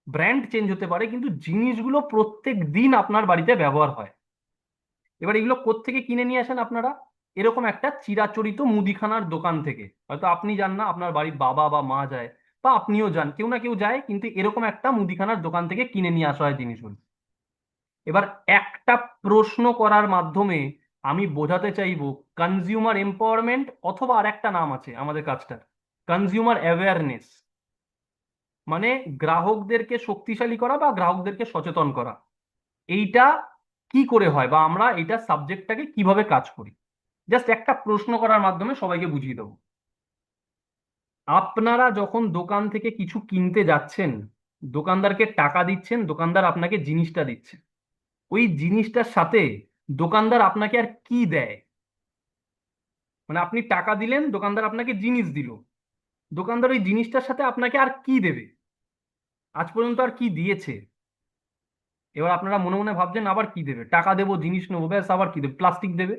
ব্র্যান্ড চেঞ্জ হতে পারে, কিন্তু জিনিসগুলো প্রত্যেক দিন আপনার বাড়িতে ব্যবহার হয়। এবার এগুলো কোত্থেকে কিনে নিয়ে আসেন আপনারা? এরকম একটা চিরাচরিত মুদিখানার দোকান থেকে। হয়তো আপনি যান না, আপনার বাড়ির বাবা বা মা যায়, বা আপনিও যান, কেউ না কেউ যায়, কিন্তু এরকম একটা মুদিখানার দোকান থেকে কিনে নিয়ে আসা হয় জিনিসগুলো। এবার একটা প্রশ্ন করার মাধ্যমে আমি বোঝাতে চাইবো কনজিউমার এম্পাওয়ারমেন্ট, অথবা আর একটা নাম আছে আমাদের কাজটার, কনজিউমার অ্যাওয়ারনেস। মানে গ্রাহকদেরকে শক্তিশালী করা বা গ্রাহকদেরকে সচেতন করা। এইটা কি করে হয়, বা আমরা এইটা সাবজেক্টটাকে কিভাবে কাজ করি, জাস্ট একটা প্রশ্ন করার মাধ্যমে সবাইকে বুঝিয়ে দেবো। আপনারা যখন দোকান থেকে কিছু কিনতে যাচ্ছেন, দোকানদারকে টাকা দিচ্ছেন, দোকানদার আপনাকে জিনিসটা দিচ্ছে, ওই জিনিসটার সাথে দোকানদার আপনাকে আর কি দেয়? মানে আপনি টাকা দিলেন, দোকানদার আপনাকে জিনিস দিল, দোকানদার ওই জিনিসটার সাথে আপনাকে আর কি দেবে? আজ পর্যন্ত আর কি দিয়েছে? এবার আপনারা মনে মনে ভাবছেন আবার কি দেবে, টাকা দেবো জিনিস নেবো, ব্যাস আবার কি দেবে, প্লাস্টিক দেবে,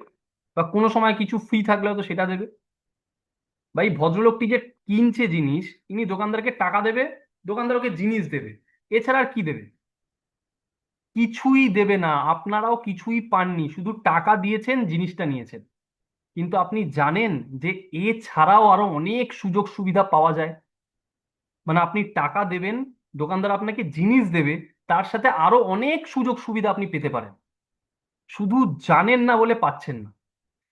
বা কোনো সময় কিছু ফ্রি থাকলে তো সেটা দেবে। বা এই ভদ্রলোকটি যে কিনছে জিনিস, ইনি দোকানদারকে টাকা দেবে, দোকানদার ওকে জিনিস দেবে, এছাড়া আর কি দেবে? কিছুই দেবে না। আপনারাও কিছুই পাননি, শুধু টাকা দিয়েছেন, জিনিসটা নিয়েছেন। কিন্তু আপনি জানেন যে এছাড়াও আরো অনেক সুযোগ সুবিধা পাওয়া যায়। মানে আপনি টাকা দেবেন, দোকানদার আপনাকে জিনিস দেবে, তার সাথে আরো অনেক সুযোগ সুবিধা আপনি পেতে পারেন, শুধু জানেন না বলে পাচ্ছেন না।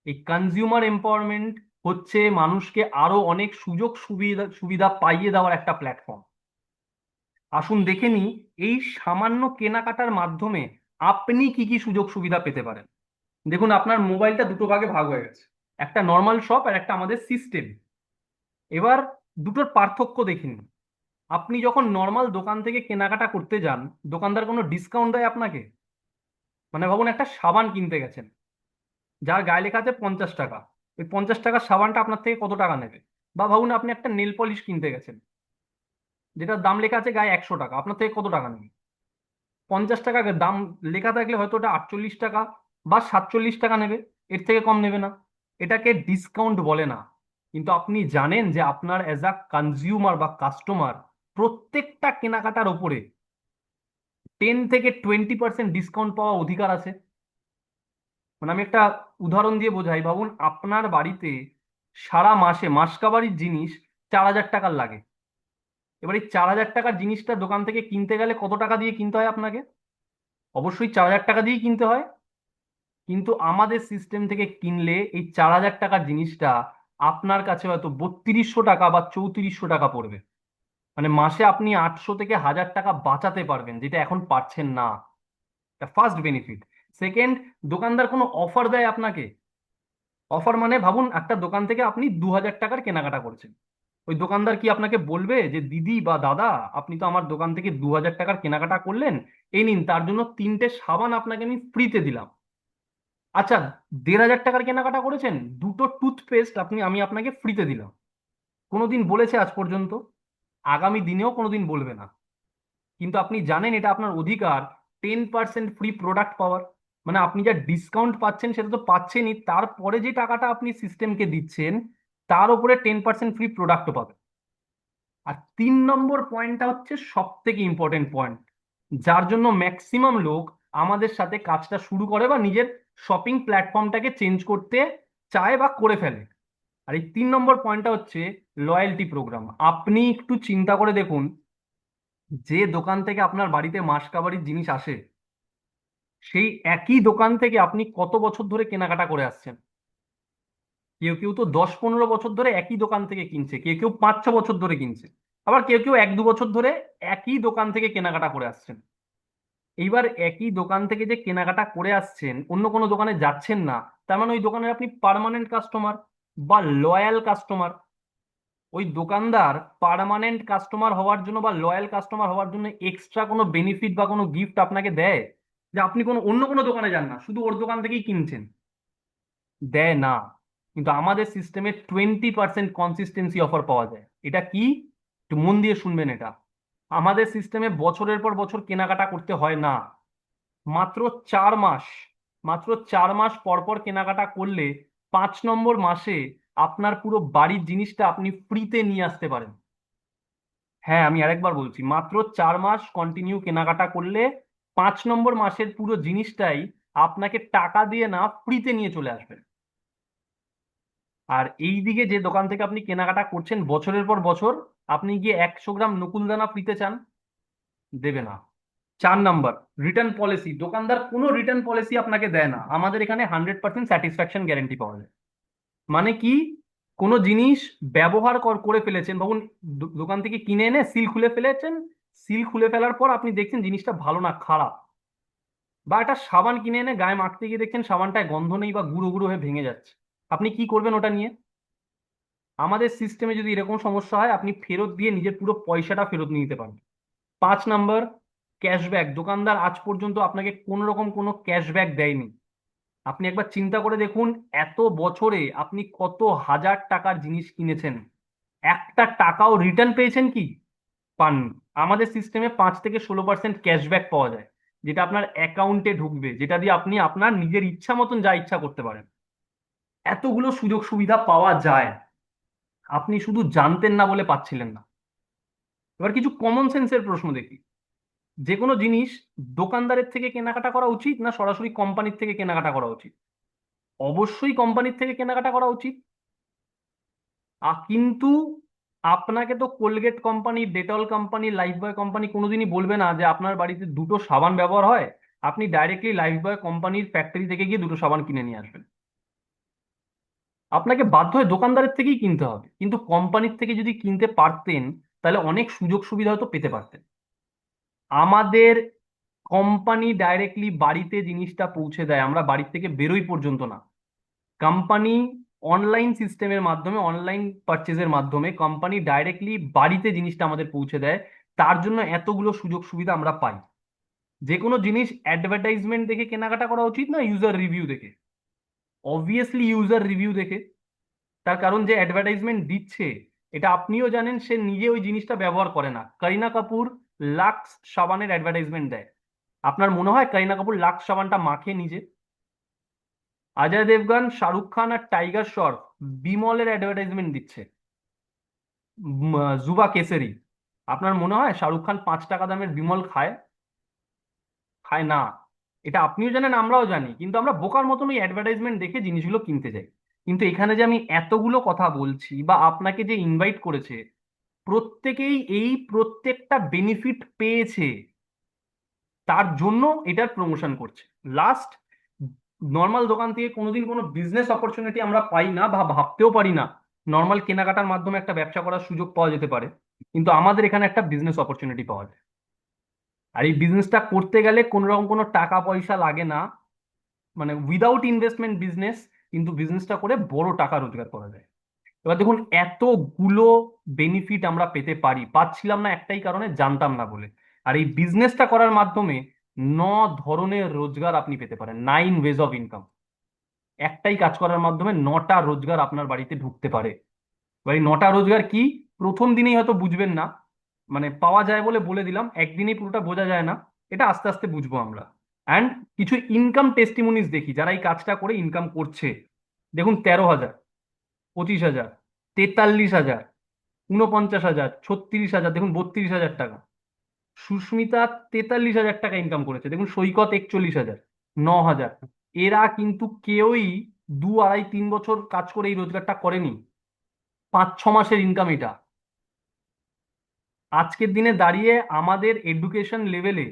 এই কনজিউমার এম্পাওয়ারমেন্ট হচ্ছে মানুষকে আরো অনেক সুযোগ সুবিধা সুবিধা পাইয়ে দেওয়ার একটা প্ল্যাটফর্ম। আসুন দেখে নিই এই সামান্য কেনাকাটার মাধ্যমে আপনি কি কি সুযোগ সুবিধা পেতে পারেন। দেখুন, আপনার মোবাইলটা দুটো ভাগে ভাগ হয়ে গেছে, একটা নর্মাল শপ আর একটা আমাদের সিস্টেম। এবার দুটোর পার্থক্য দেখে নিন। আপনি যখন নর্মাল দোকান থেকে কেনাকাটা করতে যান, দোকানদার কোনো ডিসকাউন্ট দেয় আপনাকে? মানে ভাবুন, একটা সাবান কিনতে গেছেন, যার গায়ে লেখা আছে 50 টাকা, ওই 50 টাকার সাবানটা আপনার থেকে কত টাকা নেবে? বা ভাবুন আপনি একটা নেল পলিশ কিনতে গেছেন, যেটার দাম লেখা আছে গায়ে 100 টাকা, আপনার থেকে কত টাকা নেবে? 50 টাকা দাম লেখা থাকলে হয়তো ওটা 48 টাকা বা 47 টাকা নেবে, এর থেকে কম নেবে না। এটাকে ডিসকাউন্ট বলে না। কিন্তু আপনি জানেন যে আপনার অ্যাজ আ কনজিউমার বা কাস্টমার প্রত্যেকটা কেনাকাটার ওপরে 10 থেকে 20% ডিসকাউন্ট পাওয়া অধিকার আছে। মানে আমি একটা উদাহরণ দিয়ে বোঝাই, ভাবুন আপনার বাড়িতে সারা মাসে মাসকাবারির জিনিস 4,000 টাকার লাগে। এবার এই 4,000 টাকার জিনিসটা দোকান থেকে কিনতে গেলে কত টাকা দিয়ে কিনতে হয় আপনাকে? অবশ্যই 4,000 টাকা দিয়েই কিনতে হয়। কিন্তু আমাদের সিস্টেম থেকে কিনলে এই 4,000 টাকার জিনিসটা আপনার কাছে হয়তো 3200 টাকা বা 3400 টাকা পড়বে। মানে মাসে আপনি 800 থেকে 1,000 টাকা বাঁচাতে পারবেন, যেটা এখন পারছেন না। First benefit. সেকেন্ড, দোকানদার কোনো অফার দেয় আপনাকে? অফার মানে ভাবুন একটা দোকান থেকে আপনি 2,000 টাকার কেনাকাটা করছেন, ওই দোকানদার কি আপনাকে বলবে যে দিদি বা দাদা, আপনি তো আমার দোকান থেকে 2,000 টাকার কেনাকাটা করলেন, এই নিন তার জন্য 3টে সাবান আপনাকে আমি ফ্রিতে দিলাম। আচ্ছা, 1,500 টাকার কেনাকাটা করেছেন, 2টো টুথপেস্ট আমি আপনাকে ফ্রিতে দিলাম। কোনোদিন বলেছে আজ পর্যন্ত? আগামী দিনেও কোনোদিন বলবে না। কিন্তু আপনি জানেন এটা আপনার অধিকার, 10% ফ্রি প্রোডাক্ট পাওয়ার। মানে আপনি যা ডিসকাউন্ট পাচ্ছেন সেটা তো পাচ্ছেনই, তারপরে যে টাকাটা আপনি সিস্টেমকে দিচ্ছেন তার উপরে 10% ফ্রি প্রোডাক্টও পাবেন। আর 3 নম্বর পয়েন্টটা হচ্ছে সব থেকে ইম্পর্টেন্ট পয়েন্ট, যার জন্য ম্যাক্সিমাম লোক আমাদের সাথে কাজটা শুরু করে বা নিজের শপিং প্ল্যাটফর্মটাকে চেঞ্জ করতে চায় বা করে ফেলে। আর এই 3 নম্বর পয়েন্টটা হচ্ছে লয়্যালটি প্রোগ্রাম। আপনি একটু চিন্তা করে দেখুন, যে দোকান থেকে আপনার বাড়িতে মাসকাবারির জিনিস আসে, সেই একই দোকান থেকে আপনি কত বছর ধরে কেনাকাটা করে আসছেন? কেউ কেউ তো 10-15 বছর ধরে একই দোকান থেকে কিনছে, কেউ কেউ 5-6 বছর ধরে কিনছে, আবার কেউ কেউ 1-2 বছর ধরে একই দোকান থেকে কেনাকাটা করে আসছেন। এইবার একই দোকান থেকে যে কেনাকাটা করে আসছেন, অন্য কোনো দোকানে যাচ্ছেন না, তার মানে ওই দোকানের আপনি পার্মানেন্ট কাস্টমার বা লয়াল কাস্টমার। ওই দোকানদার পার্মানেন্ট কাস্টমার হওয়ার জন্য বা লয়াল কাস্টমার হওয়ার জন্য এক্সট্রা কোনো বেনিফিট বা কোনো গিফট আপনাকে দেয়, যে আপনি কোনো অন্য কোনো দোকানে যান না, শুধু ওর দোকান থেকেই কিনছেন? দেয় না। কিন্তু আমাদের সিস্টেমে 20% কনসিস্টেন্সি অফার পাওয়া যায়। এটা কি? একটু মন দিয়ে শুনবেন এটা। আমাদের সিস্টেমে বছরের পর বছর কেনাকাটা করতে হয় না। মাত্র 4 মাস, মাত্র 4 মাস পর পর কেনাকাটা করলে 5 নম্বর মাসে আপনার পুরো বাড়ির জিনিসটা আপনি ফ্রিতে নিয়ে আসতে পারেন। হ্যাঁ, আমি আরেকবার বলছি, মাত্র 4 মাস কন্টিনিউ কেনাকাটা করলে 5 নম্বর মাসের পুরো জিনিসটাই আপনাকে টাকা দিয়ে না ফ্রিতে নিয়ে চলে আসবে। আর এই দিকে যে দোকান থেকে আপনি কেনাকাটা করছেন বছরের পর বছর, আপনি গিয়ে 100 গ্রাম নকুলদানা ফ্রিতে চান? দেবে না। 4 নাম্বার, রিটার্ন পলিসি। দোকানদার কোনো রিটার্ন পলিসি আপনাকে দেয় না, আমাদের এখানে 100% স্যাটিসফ্যাকশন গ্যারেন্টি পাওয়া যায়। মানে কি, কোনো জিনিস ব্যবহার করে ফেলেছেন, ভাবুন দোকান থেকে কিনে এনে সিল খুলে ফেলেছেন, সিল খুলে ফেলার পর আপনি দেখছেন জিনিসটা ভালো না, খারাপ। বা একটা সাবান কিনে এনে গায়ে মাখতে গিয়ে দেখছেন সাবানটায় গন্ধ নেই বা গুঁড়ো গুঁড়ো হয়ে ভেঙে যাচ্ছে, আপনি কি করবেন ওটা নিয়ে? আমাদের সিস্টেমে যদি এরকম সমস্যা হয়, আপনি ফেরত দিয়ে নিজের পুরো পয়সাটা ফেরত নিয়ে নিতে পারবেন। 5 নাম্বার, ক্যাশব্যাক। দোকানদার আজ পর্যন্ত আপনাকে কোনো রকম কোনো ক্যাশব্যাক দেয়নি। আপনি একবার চিন্তা করে দেখুন, এত বছরে আপনি কত হাজার টাকার জিনিস কিনেছেন, একটা টাকাও রিটার্ন পেয়েছেন কি? পাননি। আমাদের সিস্টেমে 5 থেকে 16% ক্যাশব্যাক পাওয়া যায়, যেটা আপনার অ্যাকাউন্টে ঢুকবে, যেটা দিয়ে আপনি আপনার নিজের ইচ্ছা মতন যা ইচ্ছা করতে পারেন। এতগুলো সুযোগ সুবিধা পাওয়া যায়, আপনি শুধু জানতেন না বলে পাচ্ছিলেন না। এবার কিছু কমন সেন্সের প্রশ্ন দেখি। যে কোনো জিনিস দোকানদারের থেকে কেনাকাটা করা উচিত না সরাসরি কোম্পানির থেকে কেনাকাটা করা উচিত? অবশ্যই কোম্পানির থেকে কেনাকাটা করা উচিত। কিন্তু আপনাকে তো Colgate company, Dettol company, Lifebuoy company কোনোদিনই বলবে না যে আপনার বাড়িতে দুটো সাবান ব্যবহার হয়, আপনি ডাইরেক্টলি লাইফবয় কোম্পানির ফ্যাক্টরি থেকে গিয়ে দুটো সাবান কিনে নিয়ে আসবেন। আপনাকে বাধ্য হয়ে দোকানদারের থেকেই কিনতে হবে, কিন্তু কোম্পানির থেকে যদি কিনতে পারতেন তাহলে অনেক সুযোগ সুবিধা হয়তো পেতে পারতেন। আমাদের কোম্পানি ডাইরেক্টলি বাড়িতে জিনিসটা পৌঁছে দেয়, আমরা বাড়ি থেকে বেরোই পর্যন্ত না। কোম্পানি অনলাইন সিস্টেমের মাধ্যমে, অনলাইন পারচেজের মাধ্যমে কোম্পানি ডাইরেক্টলি বাড়িতে জিনিসটা আমাদের পৌঁছে দেয়। তার জন্য এতগুলো সুযোগ সুবিধা আমরা পাই। যে কোনো জিনিস অ্যাডভার্টাইজমেন্ট দেখে কেনাকাটা করা উচিত না ইউজার রিভিউ দেখে? অবভিয়াসলি ইউজার রিভিউ দেখে। তার কারণ যে অ্যাডভার্টাইজমেন্ট দিচ্ছে, এটা আপনিও জানেন, সে নিজে ওই জিনিসটা ব্যবহার করে না। করিনা কাপুর লাক্স সাবানের অ্যাডভার্টাইজমেন্ট দেয়, আপনার মনে হয় করিনা কাপুর লাক্স সাবানটা মাখে নিজে? অজয় দেবগন, শাহরুখ খান আর টাইগার শ্রফ বিমলের অ্যাডভার্টাইজমেন্ট দিচ্ছে, জুবা কেসরি। আপনার মনে হয় শাহরুখ খান 5 টাকা দামের বিমল খায়? খায় না। এটা আপনিও জানেন, আমরাও জানি, কিন্তু আমরা বোকার মতন ওই অ্যাডভার্টাইজমেন্ট দেখে জিনিসগুলো কিনতে যাই। কিন্তু এখানে যে আমি এতগুলো কথা বলছি বা আপনাকে যে ইনভাইট করেছে, প্রত্যেকেই এই প্রত্যেকটা বেনিফিট পেয়েছে, তার জন্য এটার প্রমোশন করছে। লাস্ট, নর্মাল দোকান থেকে কোনোদিন কোনো বিজনেস অপরচুনিটি আমরা পাই না বা ভাবতেও পারি না নর্মাল কেনাকাটার মাধ্যমে একটা ব্যবসা করার সুযোগ পাওয়া যেতে পারে, কিন্তু আমাদের এখানে একটা বিজনেস অপরচুনিটি পাওয়া যায়। আর এই বিজনেসটা করতে গেলে কোনো রকম কোনো টাকা পয়সা লাগে না, মানে উইদাউট ইনভেস্টমেন্ট বিজনেস, কিন্তু বিজনেসটা করে বড় টাকা রোজগার করা যায়। এবার দেখুন, এতগুলো বেনিফিট আমরা পেতে পারি, পাচ্ছিলাম না একটাই কারণে, জানতাম না বলে। আর এই বিজনেসটা করার মাধ্যমে 9 ধরনের রোজগার আপনি পেতে পারেন, 9 ওয়েজ অফ ইনকাম। একটাই কাজ করার মাধ্যমে 9টা রোজগার আপনার বাড়িতে ঢুকতে পারে। এবার এই 9টা রোজগার কি, প্রথম দিনেই হয়তো বুঝবেন না, মানে পাওয়া যায় বলে বলে দিলাম, একদিনেই পুরোটা বোঝা যায় না, এটা আস্তে আস্তে বুঝবো আমরা। অ্যান্ড কিছু ইনকাম টেস্টিমনিজ দেখি যারা এই কাজটা করে ইনকাম করছে। দেখুন, 13,000, 25,000, 43,000, 49,000, 36,000, দেখুন 32,000 টাকা। সুস্মিতা 43,000 টাকা ইনকাম করেছে, দেখুন সৈকত 41,000, 9,000। এরা কিন্তু কেউই 2, 2.5, 3 বছর কাজ করে এই রোজগারটা করেনি, 5-6 মাসের ইনকাম এটা। আজকের দিনে দাঁড়িয়ে আমাদের এডুকেশন লেভেলে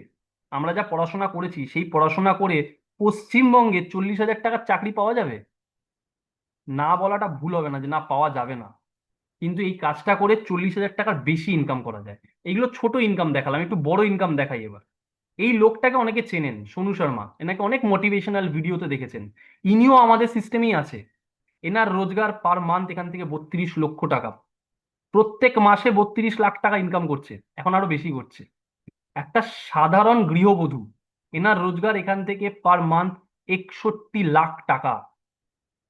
আমরা যা পড়াশোনা করেছি, সেই পড়াশোনা করে পশ্চিমবঙ্গে 40,000 টাকার চাকরি পাওয়া যাবে? না বলাটা ভুল হবে না যে না, পাওয়া যাবে না। কিন্তু এই কাজটা করে 40,000 টাকার বেশি ইনকাম করা যায়। এইগুলো ছোট ইনকাম দেখালাম, একটু বড় ইনকাম দেখাই এবার। এই লোকটাকে অনেকে চেনেন, সোনু শর্মা, এনাকে অনেক মোটিভেশনাল ভিডিওতে দেখেছেন। ইনিও আমাদের সিস্টেমেই আছে। এনার রোজগার পার মান্থ এখান থেকে 32 লক্ষ টাকা, প্রত্যেক মাসে 32 লাখ টাকা ইনকাম করছে, এখন আরো বেশি করছে। একটা সাধারণ গৃহবধূ, এনার রোজগার এখান থেকে পার মান্থ 61 লাখ টাকা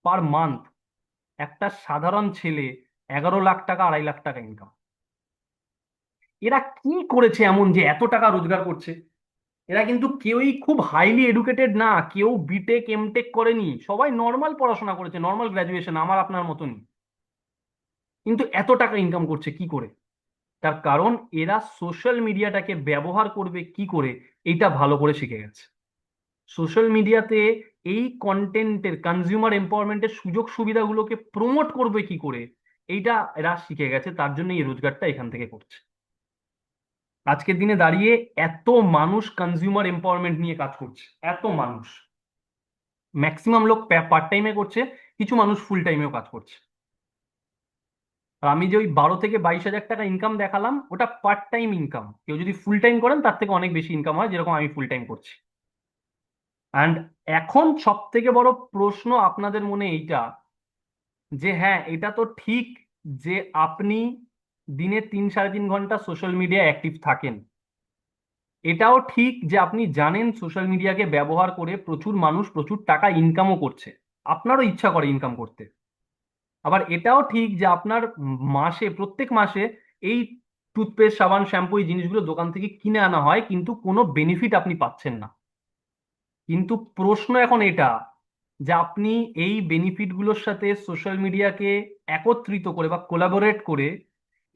পার মান্থ। একটা সাধারণ ছেলে 11 লাখ টাকা, 2.5 লাখ টাকা ইনকাম। এরা কি করেছে এমন যে এত টাকা রোজগার করছে? এরা কিন্তু কেউই খুব হাইলি এডুকেটেড না, কেউ বিটেক এমটেক করেনি, সবাই নর্মাল পড়াশোনা করেছে, নর্মাল গ্রাজুয়েশন, আমার আপনার মতনই, কিন্তু এত টাকা ইনকাম করছে কি করে? তার কারণ এরা সোশ্যাল মিডিয়াটাকে ব্যবহার করবে কি করে এইটা ভালো করে শিখে গেছে। সোশ্যাল মিডিয়াতে এই কন্টেন্টের কনজিউমার এম্পাওয়ারমেন্টের সুযোগ সুবিধাগুলোকে প্রমোট করবে কি করে এইটা এরা শিখে গেছে, তার জন্য এই রোজগারটা এখান থেকে করছে। আজকের দিনে দাঁড়িয়ে এত মানুষ কনজিউমার এম্পাওয়ারমেন্ট নিয়ে কাজ করছে, এত মানুষ, ম্যাক্সিমাম লোক পার্ট টাইমে করছে, কিছু মানুষ ফুল টাইমেও কাজ করছে। আর আমি যে ওই 12 থেকে 22 হাজার টাকা ইনকাম দেখালাম, ওটা পার্ট টাইম ইনকাম। কেউ যদি ফুল টাইম করেন তার থেকে অনেক বেশি ইনকাম হয়, যেরকম আমি ফুল টাইম করছি। অ্যান্ড এখন সব থেকে বড় প্রশ্ন আপনাদের মনে এইটা, যে হ্যাঁ এটা তো ঠিক যে আপনি দিনে 3 সাড়ে 3 ঘন্টা সোশ্যাল মিডিয়া অ্যাক্টিভ থাকেন, এটাও ঠিক যে আপনি জানেন সোশ্যাল মিডিয়াকে ব্যবহার করে প্রচুর মানুষ প্রচুর টাকা ইনকামও করছে, আপনারও ইচ্ছা করে ইনকাম করতে। আবার এটাও ঠিক যে আপনার মাসে, প্রত্যেক মাসে এই টুথপেস্ট, সাবান, শ্যাম্পু, এই জিনিসগুলো দোকান থেকে কিনে আনা হয়, কিন্তু কোনো বেনিফিট আপনি পাচ্ছেন না। কিন্তু প্রশ্ন এখন এটা যে আপনি এই বেনিফিট গুলোর সাথে সোশ্যাল মিডিয়াকে একত্রিত করে বা কোলাবোরেট করে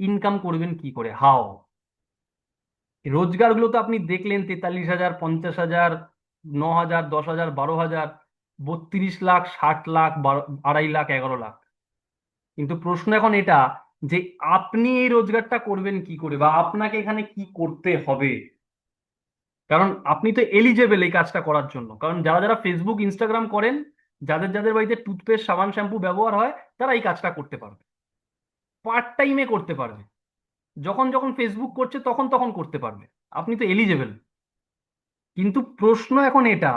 ইনকাম করবেন কি করে, হাও। রোজগারগুলো তো আপনি দেখলেন, 43,000, 50,000, 9,000, 10,000, 12,000, 32 লাখ, 60 লাখ, 2.5 লাখ, 11 লাখ। কিন্তু প্রশ্ন এখন এটা যে আপনি এই রোজগারটা করবেন কি করে, বা আপনাকে এখানে কি করতে হবে। কারণ আপনি তো এলিজেবল এই কাজটা করার জন্য। কারণ যারা যারা ফেসবুক, ইনস্টাগ্রাম করেন, যাদের যাদের বাড়িতে টুথপেস্ট, সাবান, শ্যাম্পু ব্যবহার হয়, তারা এই কাজটা করতে পারবে, পার্ট টাইমে করতে পারবে, যখন যখন ফেসবুক করছে তখন তখন করতে পারবে। আপনি তো এলিজেবল। কিন্তু প্রশ্ন এখন এটা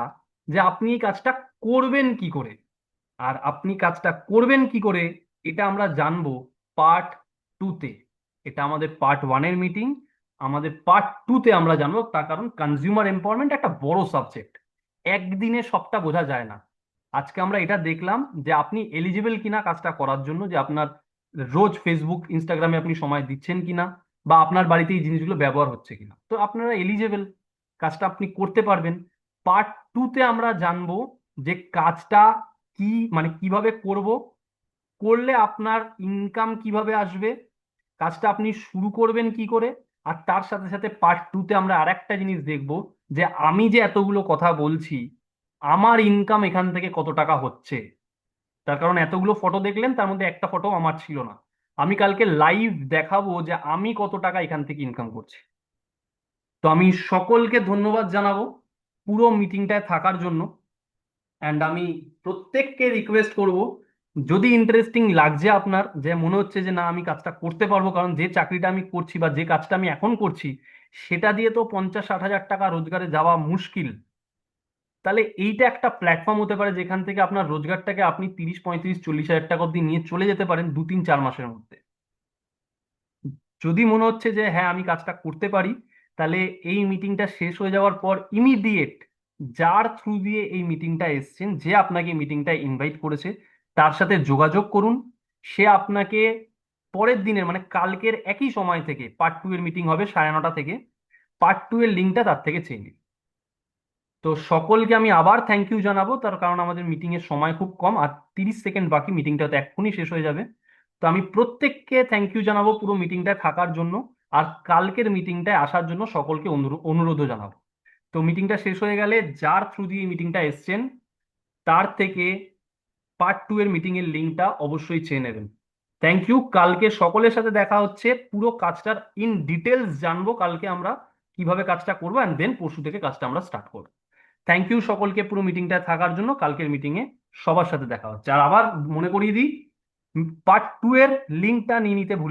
যে আপনি এই কাজটা করবেন কি করে। আর আপনি কাজটা করবেন কি করে এটা আমরা জানবো পার্ট 2-তে। এটা আমাদের পার্ট 1-এর মিটিং, আমাদের পার্ট 2-তে আমরা জানবো। তার কারণ কনজিউমার এম্পাওয়ারমেন্ট একটা বড় সাবজেক্ট, একদিনে সবটা বোঝা যায় না। আজকে আমরা এটা দেখলাম যে আপনি এলিজিবল কিনা কাজটা করার জন্য, যে আপনার রোজ ফেসবুক, ইনস্টাগ্রামে আপনি সময় দিচ্ছেন কিনা, বা আপনার বাড়িতে এই জিনিসগুলো ব্যবহার হচ্ছে কিনা। তো আপনারা এলিজেবল, কাজটা আপনি করতে পারবেন। পার্ট 2-তে আমরা জানবো যে কাজটা কি, মানে কিভাবে করব, করলে আপনার ইনকাম কিভাবে আসবে, কাজটা আপনি শুরু করবেন কি করে। আর তার সাথে সাথে পার্ট 2-তে আমরা আরেকটা জিনিস দেখব, যে আমি যে এতগুলো কথা বলছি, আমার ইনকাম এখান থেকে কত টাকা হচ্ছে। তার কারণ এতগুলো ফটো দেখলেন, তার মধ্যে একটা ফটো আমার ছিল না। আমি কালকে লাইভ দেখাবো যে আমি কত টাকা এখান থেকে ইনকাম করছি। তো আমি সকলকে ধন্যবাদ জানাবো পুরো মিটিংটায় থাকার জন্য। অ্যান্ড আমি প্রত্যেককে রিকোয়েস্ট করব, যদি ইন্টারেস্টিং লাগছে আপনার, যে মনে হচ্ছে যে না আমি কাজটা করতে পারবো, কারণ যে চাকরিটা আমি করছি বা যে কাজটা আমি এখন করছি সেটা দিয়ে তো 50-60 হাজার টাকা রোজগারে যাওয়া মুশকিল, তাহলে এইটা একটা প্ল্যাটফর্ম হতে পারে যেখান থেকে আপনার রোজগারটাকে আপনি 30, 35, 40 হাজার টাকা অব্দি নিয়ে চলে যেতে পারেন 2, 3, 4 মাসের মধ্যে। যদি মনে হচ্ছে যে হ্যাঁ আমি কাজটা করতে পারি, তাহলে এই মিটিংটা শেষ হয়ে যাওয়ার পর ইমিডিয়েট যার থ্রু দিয়ে এই মিটিংটা এসছেন, যে আপনাকে মিটিংটা ইনভাইট করেছে, তার সাথে যোগাযোগ করুন। সে আপনাকে পরের দিনের, মানে কালকের একই সময় থেকে, পার্ট 2 এর মিটিং হবে 9:30 থেকে, পার্ট 2 এর লিঙ্কটা তার থেকে চেয়ে নিন। তো সকলকে আমি আবার থ্যাংক ইউ জানাবো, তার কারণ আমাদের মিটিং এর সময় খুব কম, আর 30 সেকেন্ড বাকি, মিটিংটা তো এক্ষুনি শেষ হয়ে যাবে। তো আমি প্রত্যেককে থ্যাংক ইউ জানাবো পুরো মিটিংটায় থাকার জন্য, আর কালকের মিটিংটায় আসার জন্য সকলকে অনুরোধও জানাবো। তো মিটিংটা শেষ হয়ে গেলে যার থ্রু দিয়ে মিটিংটা এসছেন, তার থেকে পার্ট 2 এর মিটিং এর লিঙ্কটা অবশ্যই চেয়ে নেবেন। Thank you. কালকে সকলের সাথে দেখা হচ্ছে, পুরো কাজটার ইন ডিটেলস জানবো কালকে আমরা কিভাবে কাজটা করবো, অ্যান্ড দেন পরশু থেকে কাজটা আমরা স্টার্ট করবো। থ্যাংক ইউ সকলকে পুরো মিটিংটা থাকার জন্য। কালকের মিটিং এ সবার সাথে দেখা হচ্ছে। আর আবার মনে করিয়ে দিই, পার্ট 2 এর লিঙ্কটা নিয়ে নিতে ভুলবেন না।